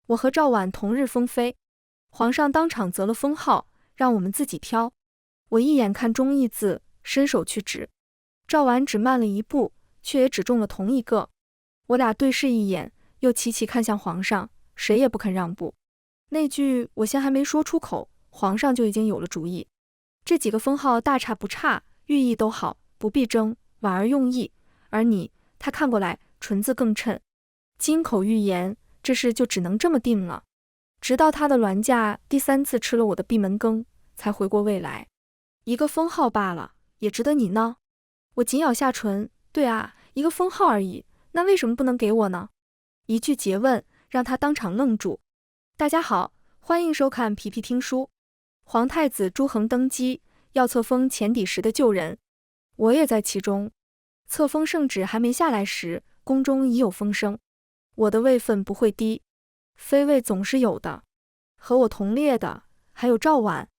我和赵婉同日封妃，皇上当场择了封号，让我们自己挑。我一眼看中意字，伸手去指，赵婉只慢了一步，却也只中了同一个。我俩对视一眼，又齐齐看向皇上，谁也不肯让步。那句我先还没说出口，皇上就已经有了主意。这几个封号大差不差，寓意都好，不必争，婉儿用意。而你，他看过来，唇字更称。金口玉言，这事就只能这么定了。直到他的銮驾第3次吃了我的闭门羹，才回过味来。一个封号罢了，也值得你呢。我紧咬下唇，对啊，一个封号而已，那为什么不能给我呢？一句诘问，让他当场愣住。大家好，欢迎收看皮皮听书。皇太子朱恒登基，要册封前抵时的旧人，我也在其中。册封圣旨还没下来时，宫中已有风声，我的位分不会低，妃位总是有的。和我同列的还有赵婉。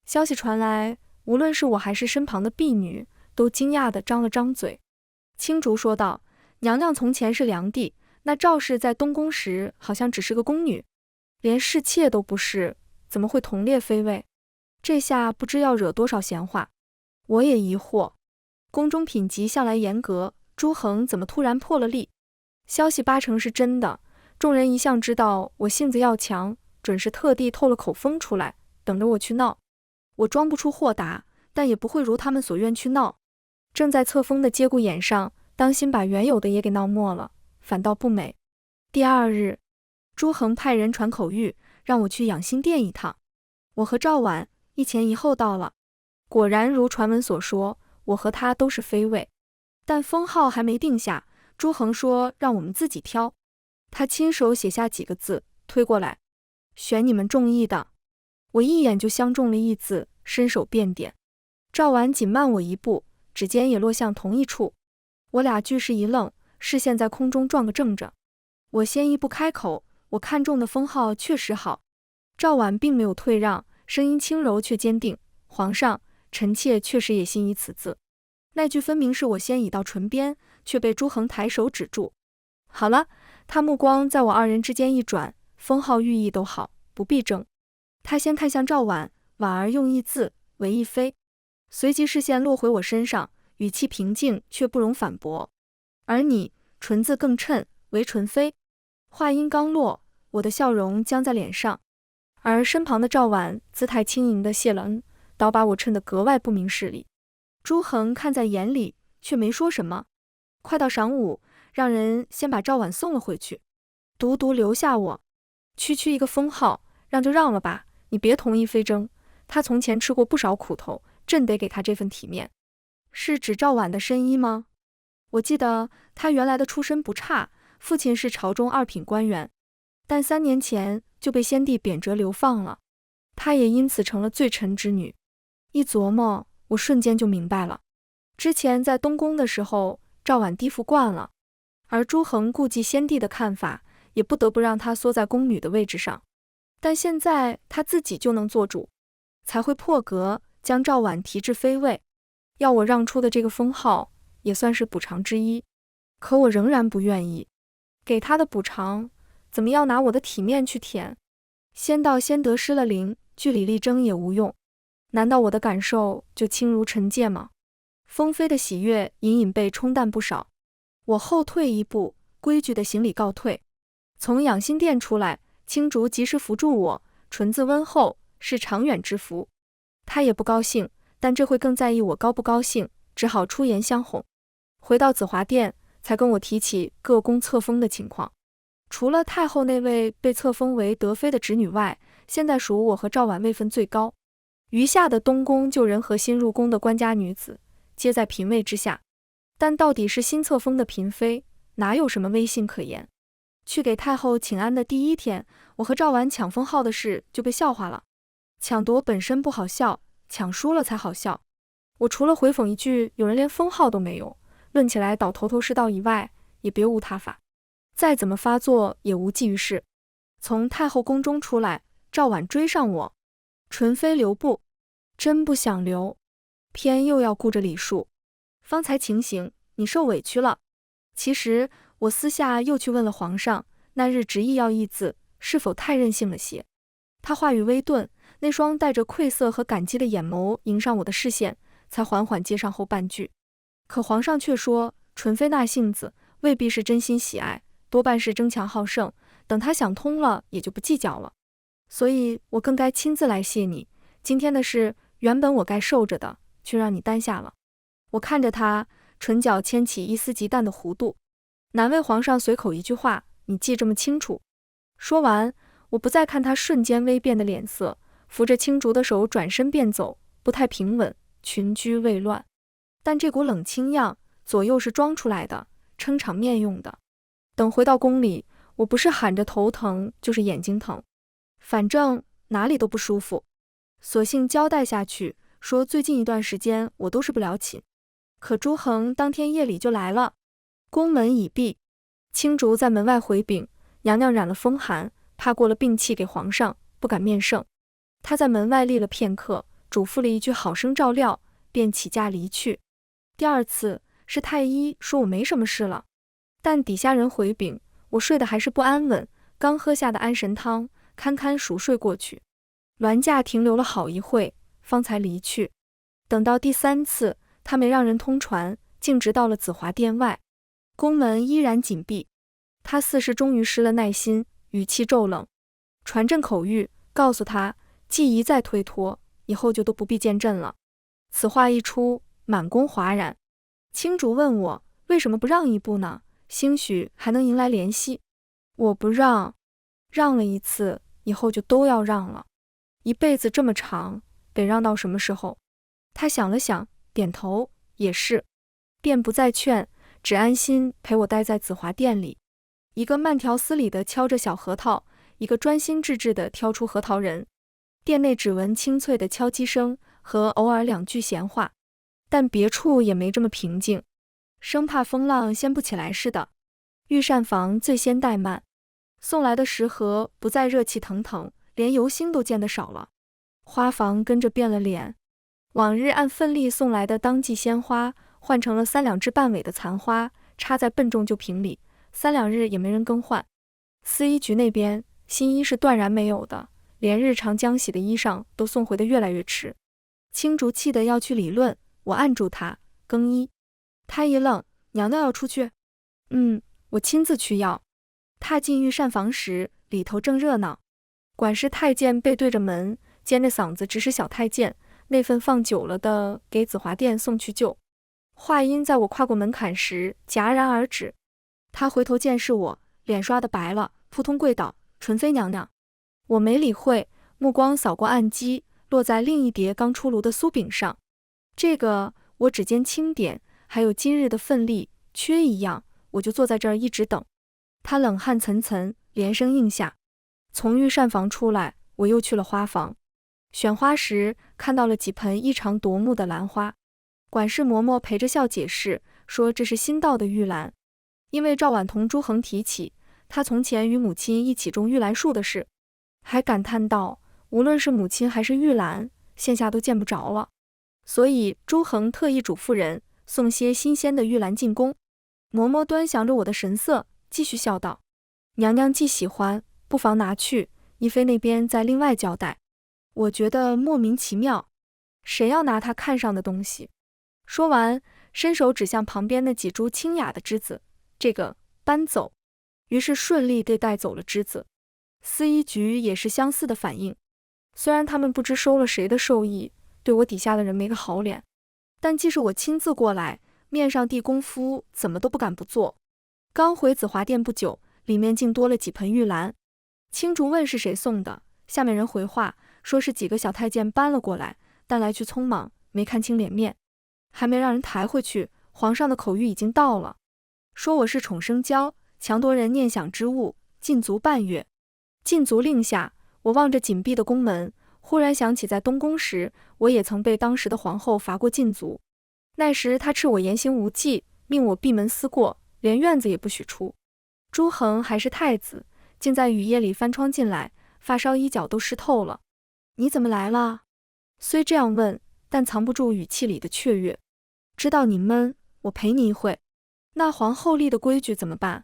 消息传来，无论是我还是身旁的婢女，都惊讶地张了张嘴。青竹说道：“娘娘从前是良娣，那赵氏在东宫时好像只是个宫女，连侍妾都不是，怎么会同列妃位？这下不知要惹多少闲话。”我也疑惑，宫中品级向来严格，朱恒怎么突然破了例？消息8成是真的，众人一向知道我性子要强，准是特地透了口风出来，等着我去闹。我装不出豁达，但也不会如他们所愿去闹。正在册封的节骨眼上，当心把原有的也给闹没了，反倒不美。第2日，朱恒派人传口谕，让我去养心殿一趟。我和赵婉一前一后到了，果然如传闻所说，我和他都是妃位，但封号还没定下，朱恒说让我们自己挑。他亲手写下几个字，推过来，选你们中意的。我一眼就相中了一字，伸手便点。赵婉紧慢我一步，指尖也落向同一处。我俩俱是一愣，视线在空中转个正着。我先一步开口，我看中的封号确实好。赵婉并没有退让，声音轻柔却坚定：“皇上，臣妾确实也心仪此字。”那句分明是我先已到唇边，却被朱恒抬手止住。好了，他目光在我2人之间一转，封号寓意都好，不必争。他先看向赵婉，婉儿用一字为一妃，随即视线落回我身上，语气平静却不容反驳。而你，唇字更称为纯妃。话音刚落，我的笑容僵在脸上，而身旁的赵婉姿态轻盈地谢了恩，倒把我衬得格外不明事理。朱恒看在眼里，却没说什么。快到晌午，让人先把赵婉送了回去，独独留下我。区区一个封号，让就让了吧，你别同意妃争。他从前吃过不少苦头，朕得给他这份体面。是指赵婉的身衣吗？我记得他原来的出身不差，父亲是朝中2品官员，但3年前就被先帝贬谪流放了，他也因此成了罪臣之女。一琢磨，我瞬间就明白了。之前在东宫的时候，赵婉低服惯了，而朱恒顾忌先帝的看法，也不得不让她缩在宫女的位置上。但现在她自己就能做主，才会破格将赵婉提至妃位。要我让出的这个封号，也算是补偿之一。可我仍然不愿意。给他的补偿，怎么要拿我的体面去填？先到先得失了灵，据理力争也无用。难道我的感受就轻如尘芥吗？封妃的喜悦隐隐被冲淡不少。我后退一步，规矩的行礼告退。从养心殿出来，青竹及时扶住我，唇字温厚，是长远之福。他也不高兴，但这会更在意我高不高兴，只好出言相哄。回到紫华殿，才跟我提起各宫册封的情况。除了太后那位被册封为德妃的侄女外，现在属我和赵婉位分最高，余下的东宫旧人和新入宫的官家女子，皆在嫔位之下。但到底是新册封的嫔妃，哪有什么威信可言？去给太后请安的第1天，我和赵婉抢封号的事就被笑话了。抢夺本身不好笑，抢输了才好笑。我除了回讽一句有人连封号都没有，论起来倒头头是道以外，也别无他法。再怎么发作也无济于事。从太后宫中出来，赵婉追上我，纯妃留步，真不想留，偏又要顾着礼数。方才情形，你受委屈了。其实我私下又去问了皇上，那日执意要一字，是否太任性了些？他话语微顿，那双带着愧色和感激的眼眸迎上我的视线，才缓缓接上后半句。可皇上却说，纯妃那性子未必是真心喜爱，多半是争强好胜，等他想通了也就不计较了。所以我更该亲自来谢你，今天的事原本我该受着的，却让你担下了。我看着他，唇角牵起一丝极淡的弧度，难为皇上随口一句话，你记这么清楚。说完，我不再看他瞬间微变的脸色，扶着青竹的手转身便走，不太平稳，群居未乱。但这股冷清样，左右是装出来的，撑场面用的。等回到宫里，我不是喊着头疼，就是眼睛疼，反正哪里都不舒服。索性交代下去，说最近一段时间我都是不了寝。可朱恒当天夜里就来了，宫门已闭，青竹在门外回禀，娘娘染了风寒，怕过了病气给皇上，不敢面圣。他在门外立了片刻，嘱咐了一句好生照料，便起驾离去。第二次是太医说我没什么事了，但底下人回禀，我睡得还是不安稳，刚喝下的安神汤，堪堪熟睡过去。銮驾停留了好一会，方才离去。等到第三次，他没让人通传，径直到了紫华殿外，宫门依然紧闭。他似是终于失了耐心，语气骤冷，传朕口谕，告诉他，既一再推脱，以后就都不必见朕了。此话一出，满宫哗然。青竹问我为什么不让一步呢？兴许还能迎来怜惜。我不让，让了一次，以后就都要让了。一辈子这么长，得让到什么时候？他想了想，点头，也是，便不再劝，只安心陪我待在紫华殿里。一个慢条斯理地敲着小核桃，一个专心致志地挑出核桃仁。殿内只闻清脆的敲击声和偶尔两句闲话，但别处也没这么平静，生怕风浪掀不起来似的。御膳房最先怠慢，送来的食盒不再热气腾腾，连油星都见得少了。花房跟着变了脸，往日按份例送来的当季鲜花，换成了3-2枝半尾的残花，插在笨重旧瓶里，3-2日也没人更换。司衣局那边新衣是断然没有的，连日常将洗的衣裳都送回得越来越迟。青竹气得要去理论，我按住他，更衣。他一愣，娘娘要出去？我亲自去要。踏进御膳房时，里头正热闹，管事太监背对着门，尖着嗓子指使小太监，那份放久了的给紫华殿送去就。话音在我跨过门槛时戛然而止。他回头见是我，脸刷得白了，扑通跪倒，纯妃娘娘。我没理会，目光扫过案几，落在另一碟刚出炉的酥饼上。这个我指尖轻点，还有今日的份例，缺一样，我就坐在这儿一直等。他冷汗涔涔，连声应下。从御膳房出来，我又去了花房。选花时看到了几盆异常夺目的兰花，管事嬷嬷陪着笑解释，说这是新到的玉兰。因为赵婉同朱恒提起他从前与母亲一起种玉兰树的事，还感叹道，无论是母亲还是玉兰，现下都见不着了，所以朱恒特意嘱咐人送些新鲜的玉兰进宫。嬷嬷端详着我的神色，继续笑道，娘娘既喜欢，不妨拿去，宜妃那边再另外交代。我觉得莫名其妙，谁要拿他看上的东西？说完，伸手指向旁边那几株清雅的枝子，这个搬走。于是顺利地带走了枝子。司衣局也是相似的反应，虽然他们不知收了谁的授意，对我底下的人没个好脸，但既是我亲自过来，面上地功夫怎么都不敢不做。刚回紫华殿不久，里面竟多了几盆玉兰。青竹问是谁送的，下面人回话说是几个小太监搬了过来，但来去匆忙，没看清脸面，还没让人抬回去，皇上的口谕已经到了，说我是宠生娇，强夺人念想之物，禁足半月。禁足令下，我望着紧闭的宫门，忽然想起在东宫时，我也曾被当时的皇后罚过禁足。那时她斥我言行无忌，命我闭门思过，连院子也不许出。朱恒还是太子，竟在雨夜里翻窗进来，发梢衣角都湿透了。你怎么来了？虽这样问，但藏不住语气里的雀跃。知道你闷，我陪你一会。那皇后立的规矩怎么办？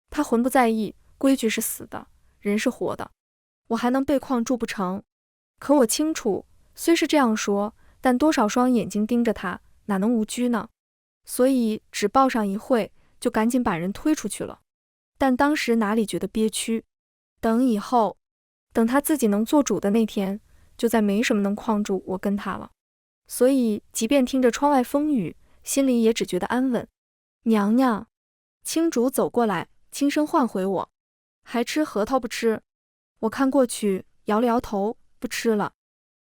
他浑不在意，规矩是死的，人是活的，我还能被框住不成？可我清楚，虽是这样说，但多少双眼睛盯着他，哪能无拘呢？所以只抱上一会，就赶紧把人推出去了。但当时哪里觉得憋屈？等以后，等他自己能做主的那天，就再没什么能框住我跟他了。所以即便听着窗外风雨，心里也只觉得安稳。娘娘，青竹走过来，轻声唤回我，还吃核桃不吃？我看过去，摇了摇头，不吃了。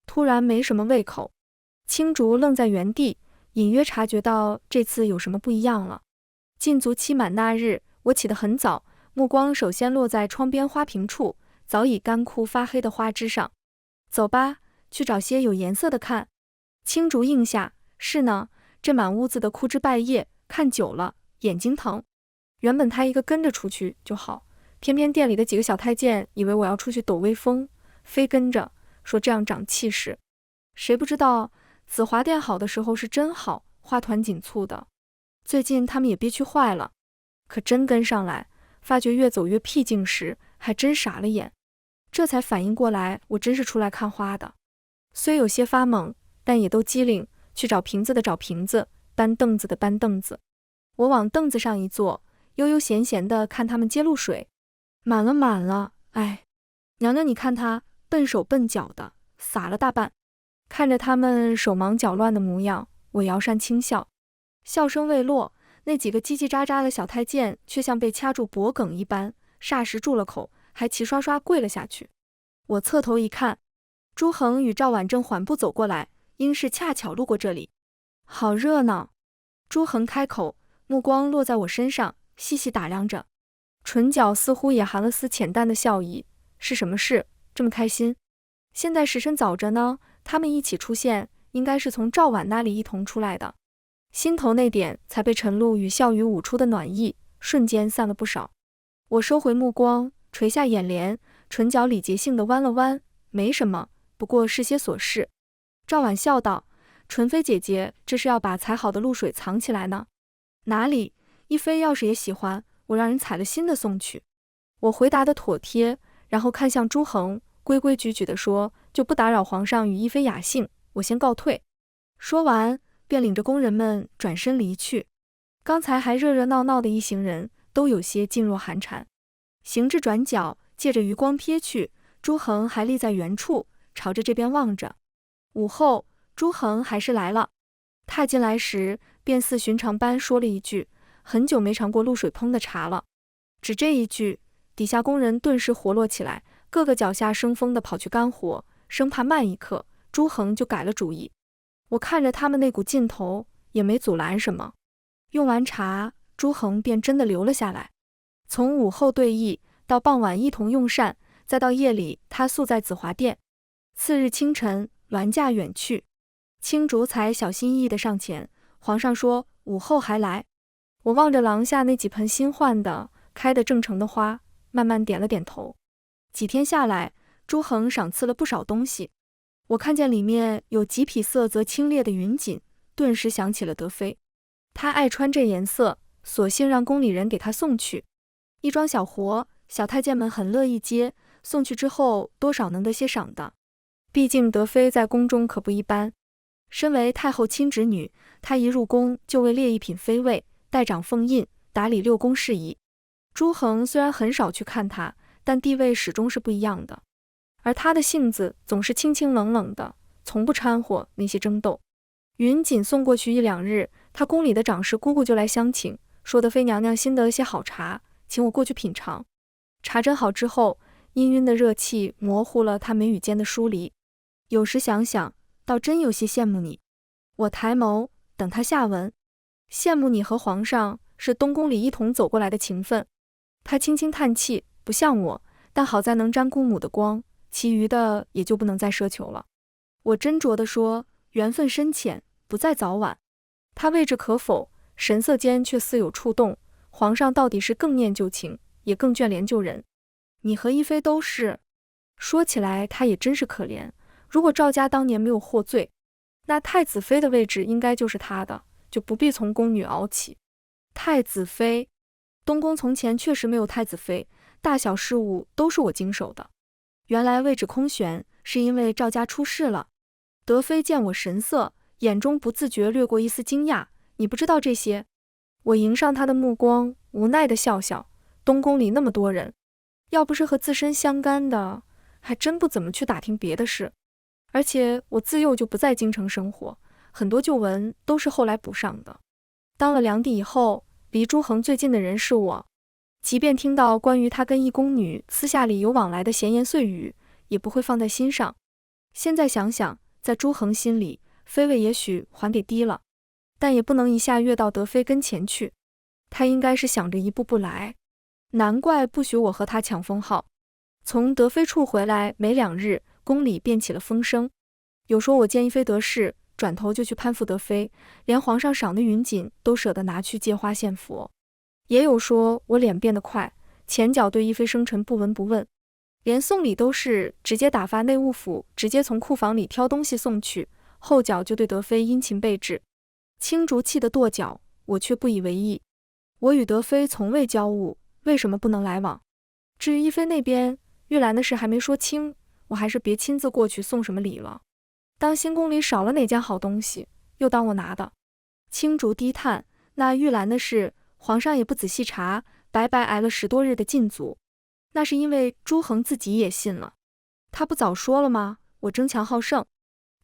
突然没什么胃口。青竹愣在原地，隐约察觉到这次有什么不一样了。禁足期满那日，我起得很早，目光首先落在窗边花瓶处，早已干枯发黑的花枝上。走吧，去找些有颜色的看。青竹应下，是呢，这满屋子的枯枝败叶，看久了眼睛疼。原本他一个跟着出去就好，偏偏店里的几个小太监以为我要出去抖威风，非跟着，说这样长气势。谁不知道紫华店好的时候是真好，花团锦簇的。最近他们也憋屈坏了，可真跟上来，发觉越走越僻静时，还真傻了眼。这才反应过来，我真是出来看花的。虽有些发懵，但也都机灵，去找瓶子的找瓶子，搬凳子的搬凳子。我往凳子上一坐，悠悠闲闲地看他们接露水。满了满了，哎，娘娘你看他笨手笨脚的，洒了大半。看着他们手忙脚乱的模样，我摇扇轻笑。笑声未落，那几个叽叽喳喳的小太监却像被掐住脖梗一般，霎时住了口，还齐刷刷跪了下去。我侧头一看，朱恒与赵婉正缓步走过来，应是恰巧路过这里。好热闹！朱恒开口，目光落在我身上，细细打量着，唇角似乎也含了丝浅淡的笑意。是什么事？这么开心？现在时辰早着呢，他们一起出现，应该是从赵婉那里一同出来的。心头那点才被晨露与笑语舞出的暖意，瞬间散了不少。我收回目光，垂下眼帘，唇角礼节性的弯了弯，没什么，不过是些琐事。赵婉笑道：纯妃姐姐这是要把采好的露水藏起来呢？哪里，一妃要是也喜欢，我让人采了新的送去。我回答的妥帖，然后看向朱恒，规规矩矩地说，就不打扰皇上与一妃雅兴，我先告退。说完便领着宫人们转身离去。刚才还热热闹闹的一行人都有些噤若寒蝉。行至转角，借着余光瞥去，朱恒还立在原处，朝着这边望着。午后，朱恒还是来了，踏进来时便似寻常般说了一句：很久没尝过露水烹的茶了。只这一句，底下工人顿时活络起来，个个脚下生风的跑去干活，生怕慢一刻，朱恒就改了主意。我看着他们那股劲头，也没阻拦什么。用完茶，朱恒便真的留了下来。从午后对弈到傍晚一同用膳，再到夜里他宿在紫华殿。次日清晨，銮驾远去。青竹才小心翼翼地上前，皇上说午后还来。我望着廊下那几盆新换的开得正成的花，慢慢点了点头。几天下来，朱恒赏赐了不少东西。我看见里面有几匹色泽清冽的云锦，顿时想起了德妃。她爱穿这颜色，索性让宫里人给她送去。一桩小活，小太监们很乐意接，送去之后多少能得些赏的。毕竟德妃在宫中可不一般，身为太后亲侄女，她一入宫就为列一品妃位，代掌奉印，打理六宫事宜。朱恒虽然很少去看她，但地位始终是不一样的。而他的性子总是清清冷冷的，从不掺和那些争斗。云锦送过去一两日，他宫里的长侍姑姑就来相请，说德妃娘娘新得了些好茶，请我过去品尝。茶斟好之后，氤氲的热气模糊了他眉宇间的疏离。有时想想，倒真有些羡慕你。我抬眸等他下文，羡慕你和皇上是东宫里一同走过来的情分。他轻轻叹气，不像我，但好在能沾姑母的光，其余的也就不能再奢求了。我斟酌地说，缘分深浅，不在早晚。他未知可否，神色间却似有触动。皇上到底是更念旧情，也更眷恋旧人。你和一妃都是。说起来他也真是可怜，如果赵家当年没有获罪，那太子妃的位置应该就是他的，就不必从宫女熬起。太子妃，东宫从前确实没有太子妃，大小事务都是我经手的。原来位置空悬，是因为赵家出事了。德妃见我神色，眼中不自觉掠过一丝惊讶。你不知道这些？我迎上他的目光，无奈地笑笑。东宫里那么多人，要不是和自身相干的，还真不怎么去打听别的事。而且我自幼就不在京城生活，很多旧闻都是后来补上的。当了良娣以后，离朱恒最近的人是我，即便听到关于他跟一宫女私下里有往来的闲言碎语，也不会放在心上。现在想想，在朱恒心里，妃位也许还得低了，但也不能一下跃到德妃跟前去。他应该是想着一步步来，难怪不许我和他抢封号。从德妃处回来没2日，宫里便起了风声，有说我见一妃得势，转头就去攀附德妃，连皇上赏的云锦都舍得拿去借花献佛；也有说我脸变得快，前脚对一妃生辰不闻不问，连送礼都是直接打发内务府直接从库房里挑东西送去，后脚就对德妃殷勤备至。青竹气得跺脚，我却不以为意。我与德妃从未交恶，为什么不能来往？至于一妃那边，玉兰的事还没说清，我还是别亲自过去送什么礼了。当新宫里少了哪件好东西，又当我拿的。青竹低叹，那玉兰的事，皇上也不仔细查，白白挨了10多日的禁足。那是因为朱恒自己也信了，他不早说了吗？我争强好胜。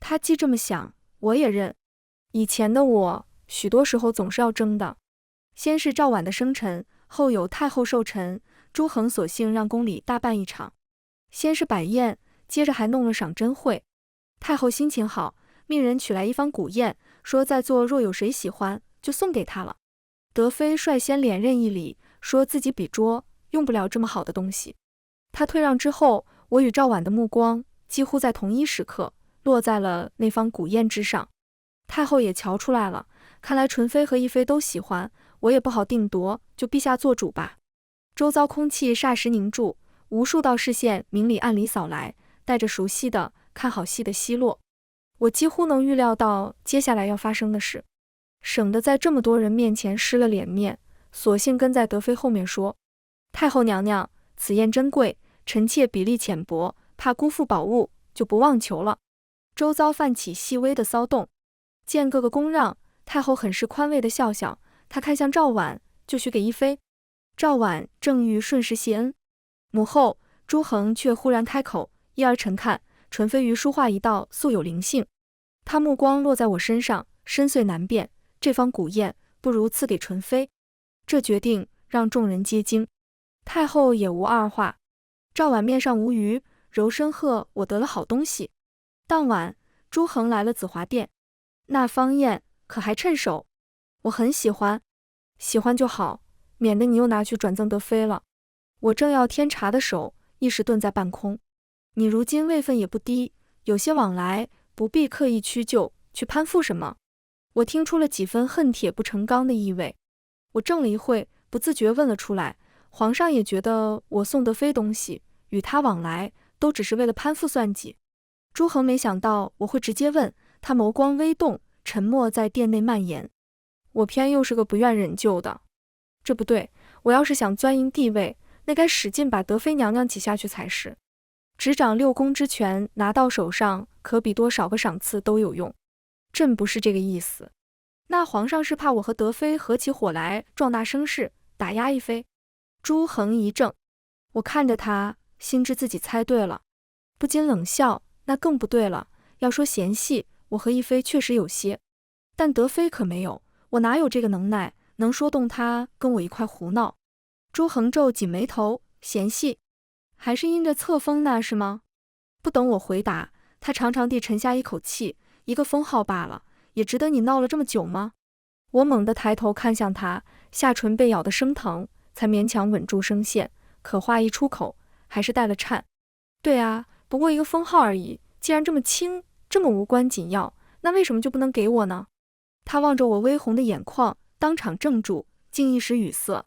他既这么想，我也认。以前的我，许多时候总是要争的。先是赵婉的生辰，后有太后寿辰，朱恒索性让宫里大办一场。先是摆宴，接着还弄了赏珍会。太后心情好，命人取来一方古砚，说在座若有谁喜欢，就送给他了。德妃率先连任一礼，说自己比拙，用不了这么好的东西。他退让之后，我与赵婉的目光几乎在同一时刻落在了那方古砚之上。太后也瞧出来了，看来纯妃和一妃都喜欢，我也不好定夺，就陛下做主吧。周遭空气霎时凝住，无数道视线明里暗里扫来，带着熟悉的看好戏的奚落。我几乎能预料到接下来要发生的事，省得在这么多人面前失了脸面，索性跟在德妃后面说：太后娘娘，此宴珍贵，臣妾比例浅薄，怕辜负宝物，就不妄求了。周遭泛起细微的骚动，见各个恭让，太后很是宽慰的笑笑，她看向赵婉，就许给一妃。赵婉正欲顺势谢恩，母后朱恒却忽然开口：一儿臣看纯妃于书画一道素有灵性。他目光落在我身上，深邃难辨，这方古砚不如赐给纯妃。这决定让众人皆惊，太后也无二话。赵婉面上无余，柔声喝：我得了好东西。当晚朱恒来了紫华殿，那方砚可还趁手？我很喜欢，喜欢就好，免得你又拿去转赠德妃了。我正要添茶的手一时顿在半空。你如今位分也不低，有些往来不必刻意屈就，去攀附什么？我听出了几分恨铁不成钢的意味。我怔了一会，不自觉问了出来，皇上也觉得我送德妃东西，与他往来，都只是为了攀附算计。朱恒没想到我会直接问，他眸光微动，沉默在殿内蔓延。我偏又是个不愿忍就的，这不对，我要是想钻营地位，那该使劲把德妃娘娘挤下去才是。执掌6宫之权拿到手上，可比多少个赏赐都有用。朕不是这个意思。那皇上是怕我和德妃合起伙来壮大声势，打压一妃？朱恒一怔，我看着他，心知自己猜对了，不禁冷笑，那更不对了。要说嫌隙，我和一妃确实有些，但德妃可没有，我哪有这个能耐，能说动他跟我一块胡闹？朱恒皱紧眉头，嫌隙？还是因着册封那是吗？不等我回答，他长长地沉下一口气，一个封号罢了，也值得你闹了这么久吗？我猛地抬头看向他，下唇被咬得生疼，才勉强稳住声线，可话一出口，还是带了颤。对啊，不过一个封号而已，既然这么轻，这么无关紧要，那为什么就不能给我呢？他望着我微红的眼眶，当场怔住，竟一时语塞。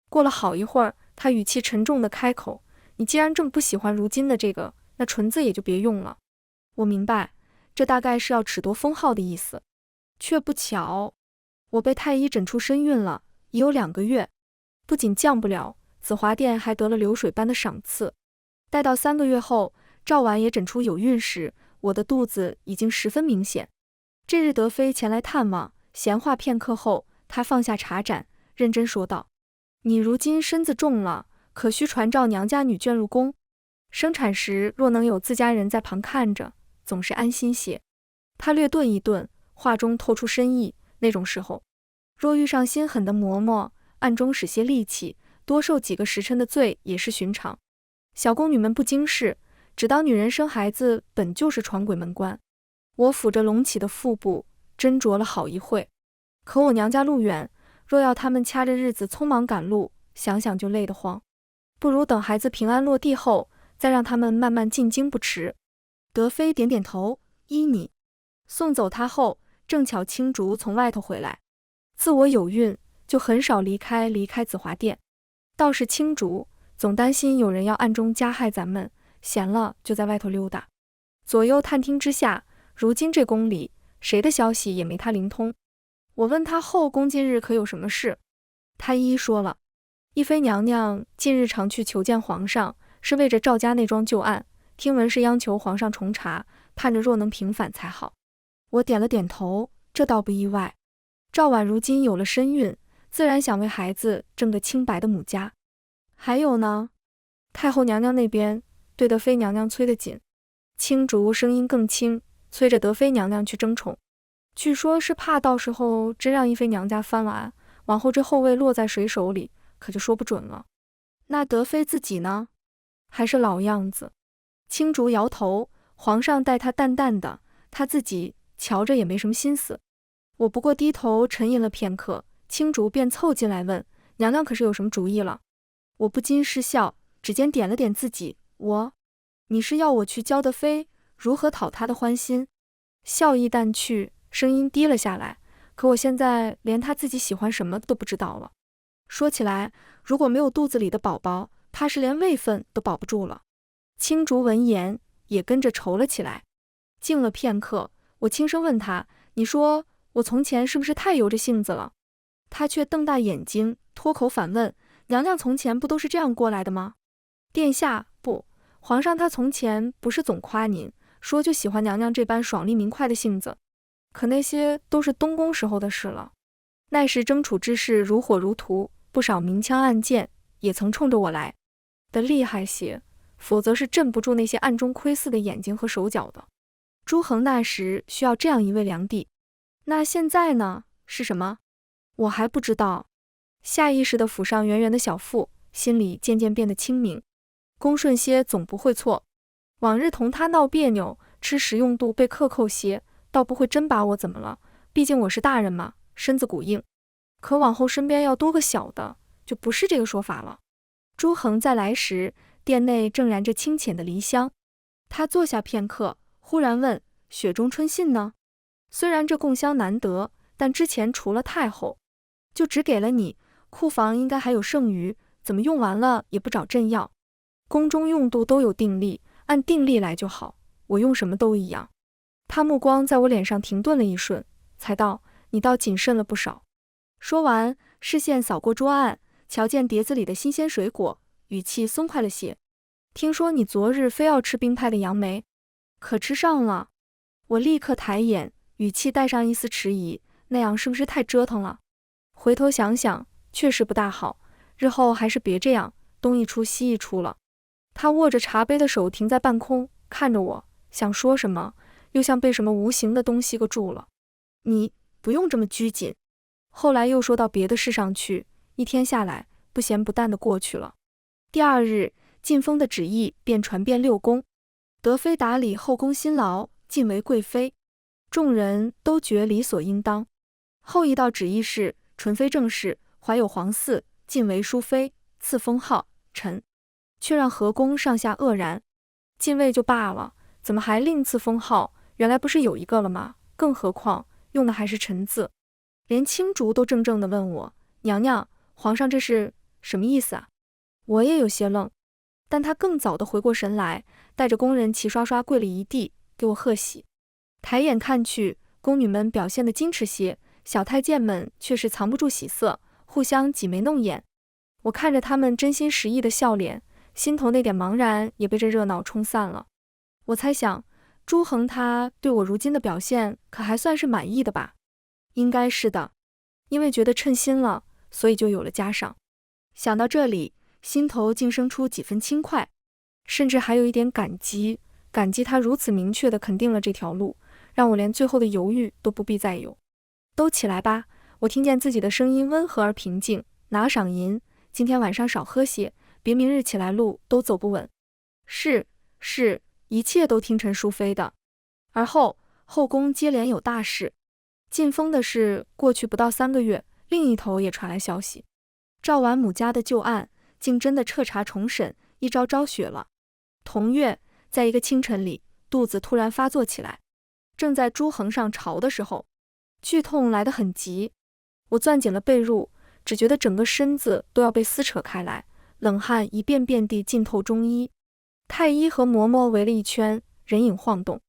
过了好一会儿，他语气沉重地开口：你既然这么不喜欢如今的这个，那纯字也就别用了。我明白，这大概是要褫夺封号的意思。却不巧，我被太医诊出身孕了，已有2个月，不仅降不了，子华殿还得了流水般的赏赐。待到3个月后，赵婉也诊出有孕时，我的肚子已经十分明显。这日德妃前来探望，闲话片刻后，她放下茶盏，认真说道：“你如今身子重了，可须传召娘家女眷入宫。生产时若能有自家人在旁看着，总是安心些。”她略顿一顿，话中透出深意。那种时候，若遇上心狠的嬷嬷，暗中使些力气，多受几个时辰的罪也是寻常。小宫女们不经事，只当女人生孩子本就是闯鬼门关。我抚着隆起的腹部，斟酌了好一会。可我娘家路远，若要他们掐着日子匆忙赶路，想想就累得慌。不如等孩子平安落地后，再让他们慢慢进京不迟。德妃点点头，依你。送走她后，正巧青竹从外头回来。自我有孕，就很少离开子华殿。倒是青竹，总担心有人要暗中加害咱们，闲了就在外头溜达。左右探听之下，如今这宫里谁的消息也没他灵通。我问他后宫近日可有什么事，他一一说了。懿妃娘娘近日常去求见皇上，是为着赵家内桩旧案，听闻是央求皇上重查，盼着若能平反才好。我点了点头，这倒不意外。赵婉如今有了身孕，自然想为孩子挣个清白的母家。还有呢，太后娘娘那边对德妃娘娘催得紧。青竹声音更轻，催着德妃娘娘去争宠。据说是怕到时候真让懿妃娘家翻完，往后这后位落在谁手里，可就说不准了。那德妃自己呢？还是老样子。青竹摇头，皇上待她淡淡的，她自己瞧着也没什么心思。我不过低头沉吟了片刻，青竹便凑进来问：“娘娘可是有什么主意了？”我不禁失笑，指尖点了点自己，你是要我去教德妃如何讨她的欢心？笑意淡去，声音低了下来。可我现在连她自己喜欢什么都不知道了。说起来，如果没有肚子里的宝宝，怕是连位分都保不住了。青竹闻言也跟着愁了起来。静了片刻，我轻声问他：“你说我从前是不是太由着性子了？”他却瞪大眼睛，脱口反问：“娘娘从前不都是这样过来的吗？”殿下，不，皇上他从前不是总夸您，说就喜欢娘娘这般爽利明快的性子。可那些都是东宫时候的事了。那时争储之事如火如荼，不少明枪暗箭也曾冲着我来的厉害些，否则是镇不住那些暗中窥伺的眼睛和手脚的。朱恒那时需要这样一位良帝，那现在呢？是什么？我还不知道。下意识地抚上圆圆的小腹，心里渐渐变得清明。恭顺些总不会错。往日同他闹别扭，吃食用度被克扣些，倒不会真把我怎么了，毕竟我是大人嘛，身子骨硬。可往后身边要多个小的，就不是这个说法了。朱恒再来时，殿内正燃着清浅的梨香。他坐下片刻，忽然问：“雪中春信呢？虽然这贡香难得，但之前除了太后，就只给了你，库房应该还有剩余，怎么用完了也不找朕要？宫中用度都有定例，按定例来就好，我用什么都一样。”他目光在我脸上停顿了一瞬，才道：“你倒谨慎了不少。”说完，视线扫过桌案，瞧见碟子里的新鲜水果，语气松快了些。听说你昨日非要吃冰派的杨梅，可吃上了？我立刻抬眼，语气带上一丝迟疑，那样是不是太折腾了？回头想想，确实不大好，日后还是别这样，东一出西一出了。他握着茶杯的手停在半空，看着我，想说什么，又像被什么无形的东西搁住了。你不用这么拘谨。后来又说到别的事上去，一天下来，不咸不淡的过去了。第二日，晋封的旨意便传遍六宫，德妃打理后宫辛劳，晋为贵妃，众人都觉理所应当。后一道旨意是，纯妃正室，怀有皇嗣，晋为淑妃，赐封号臣，却让河宫上下愕然。晋位就罢了，怎么还另赐封号？原来不是有一个了吗？更何况用的还是臣字。连青竹都怔怔地问我：“娘娘，皇上这是什么意思啊？”我也有些愣，但他更早地回过神来，带着宫人齐刷刷跪了一地，给我贺喜。抬眼看去，宫女们表现得矜持些，小太监们却是藏不住喜色，互相挤眉弄眼。我看着他们真心实意的笑脸，心头那点茫然也被这热闹冲散了。我猜想，朱恒他对我如今的表现可还算是满意的吧？应该是的，因为觉得称心了，所以就有了加赏。想到这里，心头竟生出几分轻快，甚至还有一点感激，感激他如此明确地肯定了这条路，让我连最后的犹豫都不必再有。都起来吧，我听见自己的声音温和而平静，拿赏银，今天晚上少喝些，别明日起来路都走不稳。是，一切都听陈淑妃的。而后宫接连有大事。进封的是过去不到3个月，另一头也传来消息，赵婉母家的旧案竟真的彻查重审，一朝昭雪了。同月，在一个清晨里，肚子突然发作起来，正在朱恒上朝的时候，剧痛来得很急，我攥紧了被褥，只觉得整个身子都要被撕扯开来，冷汗一遍遍地浸透中衣。太医和嬷嬷围了一圈，人影晃动，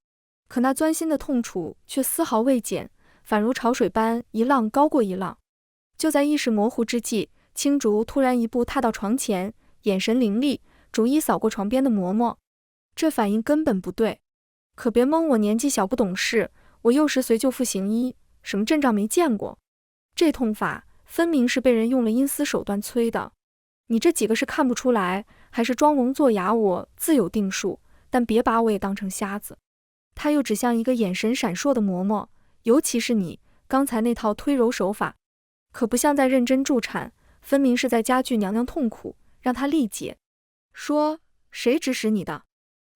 可那钻心的痛楚却丝毫未减，反如潮水般一浪高过一浪。就在意识模糊之际，青竹突然一步踏到床前，眼神凌厉，逐一扫过床边的嬷嬷。这反应根本不对，可别蒙我年纪小不懂事，我幼时随舅父行医，什么阵仗没见过。这痛法分明是被人用了阴司手段催的。你这几个是看不出来，还是装聋作哑，我自有定数，但别把我也当成瞎子。他又指向一个眼神闪烁的嬷嬷，尤其是你，刚才那套推揉手法，可不像在认真助产，分明是在加剧娘娘痛苦，让她力竭。说，谁指使你的？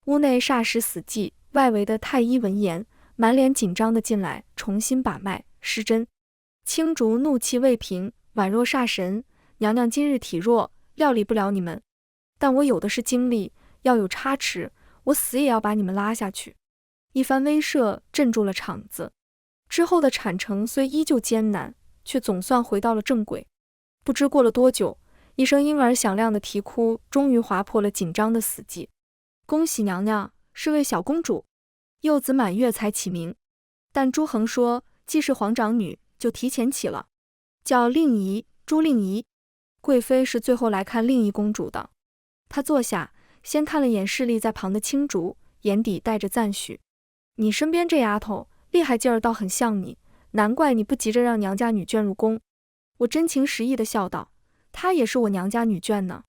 屋内霎时死寂，外围的太医闻言，满脸紧张地进来，重新把脉施针。青竹怒气未平，宛若煞神，娘娘今日体弱，料理不了你们，但我有的是精力，要有差池，我死也要把你们拉下去。一番威慑镇住了场子，之后的产程虽依旧艰难，却总算回到了正轨。不知过了多久，一声婴儿响亮的啼哭终于划破了紧张的死寂。恭喜娘娘，是位小公主，幼子满月才起名，但朱恒说既是皇长女，就提前起了，叫令仪，朱令仪。贵妃是最后来看令仪公主的。她坐下，先看了眼侍立在旁的青竹，眼底带着赞许。你身边这丫头厉害劲儿倒很像你，难怪你不急着让娘家女眷入宫。我真情实意地笑道，她也是我娘家女眷呢，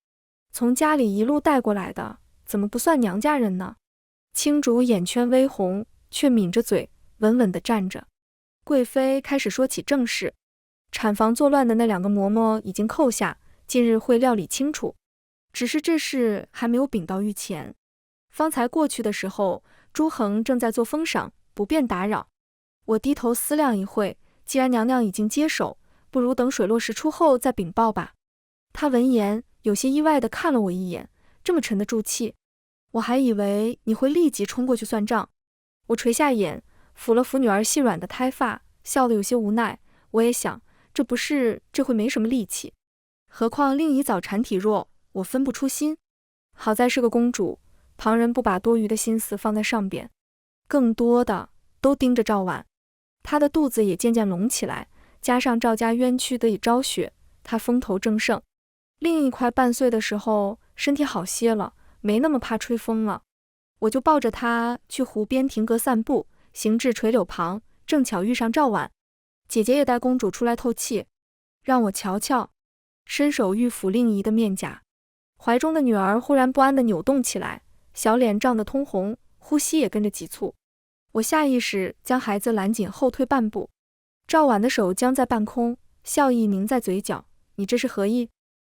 从家里一路带过来的，怎么不算娘家人呢？青竹眼圈微红，却抿着嘴，稳稳地站着。贵妃开始说起正事，产房作乱的那2个嬷嬷已经扣下，近日会料理清楚，只是这事还没有禀到御前。方才过去的时候，朱恒正在做封赏，不便打扰。我低头思量一会，既然娘娘已经接手，不如等水落石出后再禀报吧。他闻言，有些意外地看了我一眼，这么沉得住气，我还以为你会立即冲过去算账。我垂下眼，抚了抚女儿细软的胎发，笑得有些无奈。我也想，这不是这回没什么力气，何况令仪早产体弱，我分不出心。好在是个公主，旁人不把多余的心思放在上边，更多的都盯着赵婉。她的肚子也渐渐隆起来，加上赵家冤屈得以昭雪，她风头正盛。另一快半岁的时候，身体好些了，没那么怕吹风了。我就抱着她去湖边亭阁散步，行至垂柳旁，正巧遇上赵婉。姐姐也带公主出来透气，让我瞧瞧，伸手欲抚令仪的面颊。怀中的女儿忽然不安地扭动起来，小脸涨得通红，呼吸也跟着急促。我下意识将孩子揽紧后退半步，赵婉的手僵在半空，笑意凝在嘴角。你这是何意？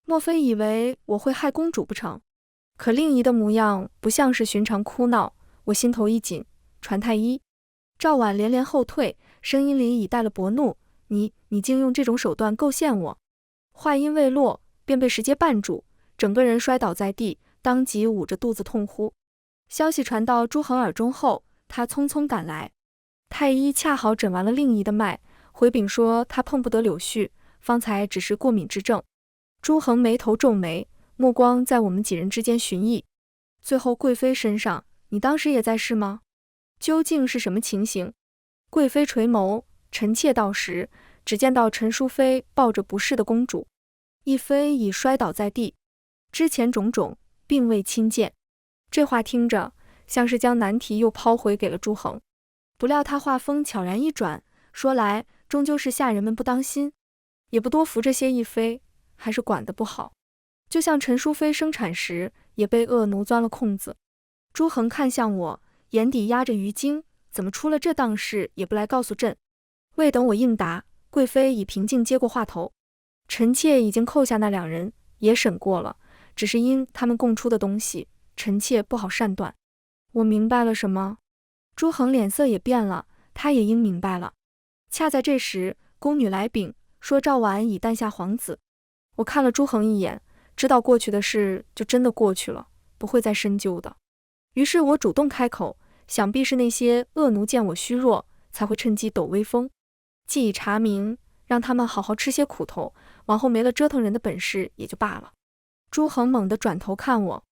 莫非以为我会害公主不成？可令仪的模样不像是寻常哭闹，我心头一紧，传太医。赵婉连连后退，声音里已带了薄怒，你竟用这种手段构陷我。话音未落，便被石阶绊住，整个人摔倒在地，当即捂着肚子痛呼。消息传到朱恒耳中后，他匆匆赶来。太医恰好诊完了令仪的脉，回禀说他碰不得柳絮，方才只是过敏之症。朱恒眉头皱眉，目光在我们几人之间寻觅。最后贵妃身上，你当时也在是吗？究竟是什么情形？贵妃垂眸，臣妾到时，只见到陈淑妃抱着不适的公主。一飞已摔倒在地，之前种种并未亲见。这话听着像是将难题又抛回给了朱恒。不料他话锋悄然一转，说来终究是下人们不当心，也不多服这些一飞，还是管得不好。就像陈淑妃生产时也被恶奴钻了空子。朱恒看向我，眼底压着鱼精，怎么出了这档事也不来告诉朕。未等我应答，贵妃已平静接过话头。臣妾已经扣下那2人，也审过了，只是因他们供出的东西，臣妾不好善断。我明白了什么？朱恒脸色也变了，他也应明白了。恰在这时，宫女来禀说赵婉已诞下皇子。我看了朱恒一眼，知道过去的事就真的过去了，不会再深究的。于是我主动开口，想必是那些恶奴见我虚弱，才会趁机抖威风。既已查明，让他们好好吃些苦头，往后没了折腾人的本事也就罢了。朱恒猛地转头看我，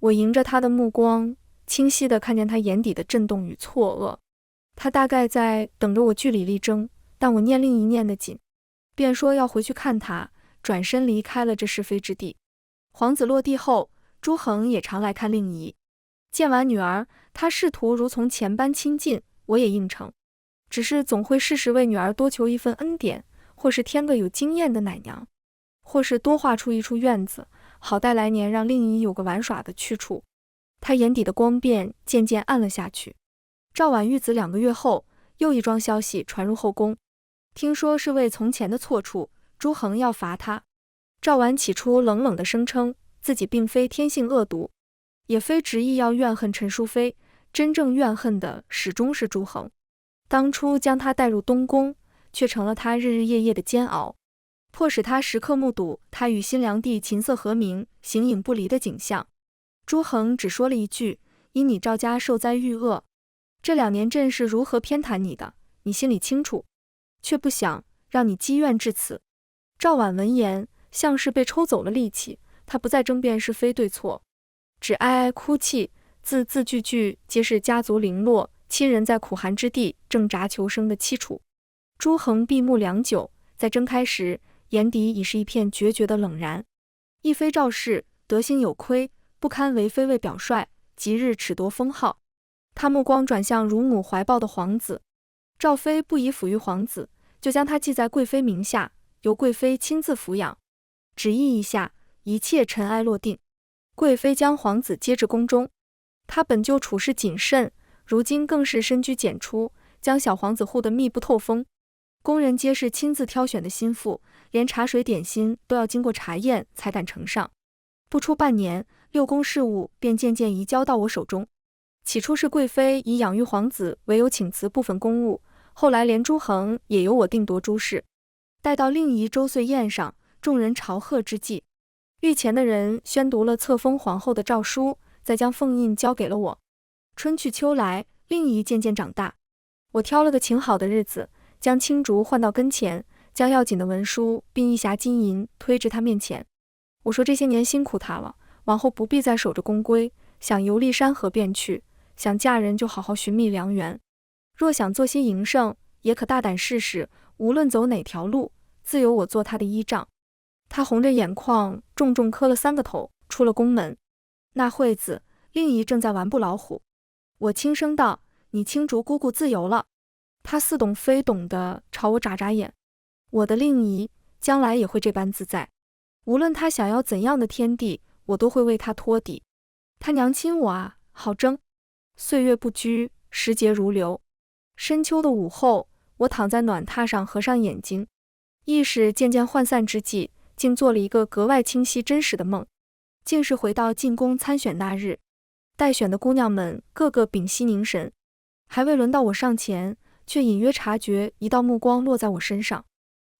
我迎着他的目光，清晰地看见他眼底的震动与错愕。他大概在等着我据理力争，但我念另一念的紧，便说要回去看他，转身离开了这是非之地。皇子落地后，朱恒也常来看令仪。见完女儿，他试图如从前般亲近，我也应承，只是总会适时为女儿多求一份恩典，或是添个有经验的奶娘，或是多画出一处院子，好待来年让令仪有个玩耍的去处。他眼底的光便渐渐暗了下去。赵婉育子2个月后，又一桩消息传入后宫，听说是为从前的错处，朱恒要罚他。赵婉起初冷冷地声称自己并非天性恶毒，也非执意要怨恨陈淑妃，真正怨恨的始终是朱恒。当初将他带入东宫，却成了他日日夜夜的煎熬，迫使他时刻目睹他与新良娣琴瑟和鸣、形影不离的景象。朱恒只说了一句：因你赵家受灾遇恶，这2年朕是如何偏袒你的，你心里清楚，却不想让你积怨至此。赵婉闻言，像是被抽走了力气，她不再争辩是非对错，只哀哀哭泣，字字句句皆是家族零落，亲人在苦寒之地挣扎求生的凄楚。朱恒闭目良久，在睁开时，眼底已是一片决绝的冷然。一妃赵氏德行有亏，不堪为妃位表率，即日褫夺封号。他目光转向乳母怀抱的皇子，赵妃不宜抚育皇子，就将他记在贵妃名下，由贵妃亲自抚养。旨意一下，一切尘埃落定。贵妃将皇子接至宫中，他本就处事谨慎，如今更是深居简出，将小皇子护得密不透风。宫人皆是亲自挑选的心腹，连茶水点心都要经过查验才敢呈上。不出半年，6宫事务便渐渐移交到我手中。起初是贵妃以养育皇子为由请辞部分公务，后来连朱恒也由我定夺诸事。待到令仪周岁宴上，众人朝贺之际，御前的人宣读了册封皇后的诏书，再将凤印交给了我。春去秋来，令仪渐渐长大，我挑了个晴好的日子，将青竹唤到跟前，将要紧的文书并一匣金银推至他面前。我说这些年辛苦他了，往后不必再守着宫规，想游历山河便去，想嫁人就好好寻觅良缘。若想做些营生，也可大胆试试，无论走哪条路，自有我做他的依仗。他红着眼眶，重重磕了3个头，出了宫门。那会子，令仪正在玩布老虎。我轻声道：你青竹姑姑自由了。他似懂非懂地朝我眨眨眼。我的令仪将来也会这般自在，无论他想要怎样的天地，我都会为他托底。他娘亲我啊，好争。岁月不居，时节如流。深秋的午后，我躺在暖榻上，合上眼睛，意识渐渐涣散之际，竟做了一个格外清晰真实的梦，竟是回到进宫参选那日。待选的姑娘们个个屏息凝神，还未轮到我上前，却隐约察觉一道目光落在我身上。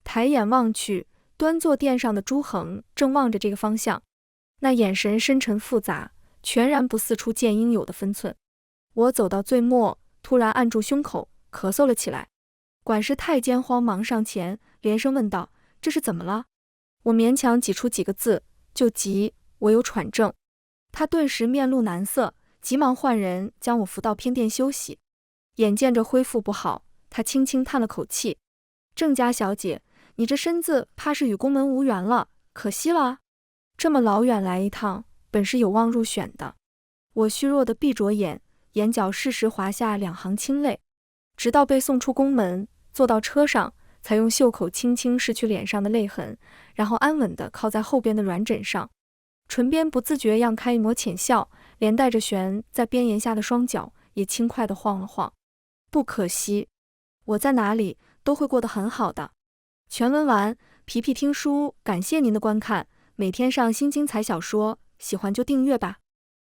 抬眼望去，端坐殿上的朱恒正望着这个方向，那眼神深沉复杂，全然不似出见应有的分寸。我走到最末，突然按住胸口，咳嗽了起来。管事太监慌忙上前，连声问道：这是怎么了？我勉强挤出几个字，就急，我有喘症。他顿时面露难色，急忙唤人将我扶到偏殿休息。眼见着恢复不好，他轻轻叹了口气：郑家小姐，你这身子怕是与宫门无缘了，可惜了，这么老远来一趟，本是有望入选的。我虚弱地闭着眼，眼角适时滑下2行清泪，直到被送出宫门，坐到车上，才用袖口轻轻拭去脸上的泪痕，然后安稳地靠在后边的软枕上，唇边不自觉漾开一抹浅笑，连带着悬在边沿下的双脚也轻快地晃了晃。不可惜，我在哪里都会过得很好的。全文完，皮皮听书，感谢您的观看，每天上新精彩小说，喜欢就订阅吧。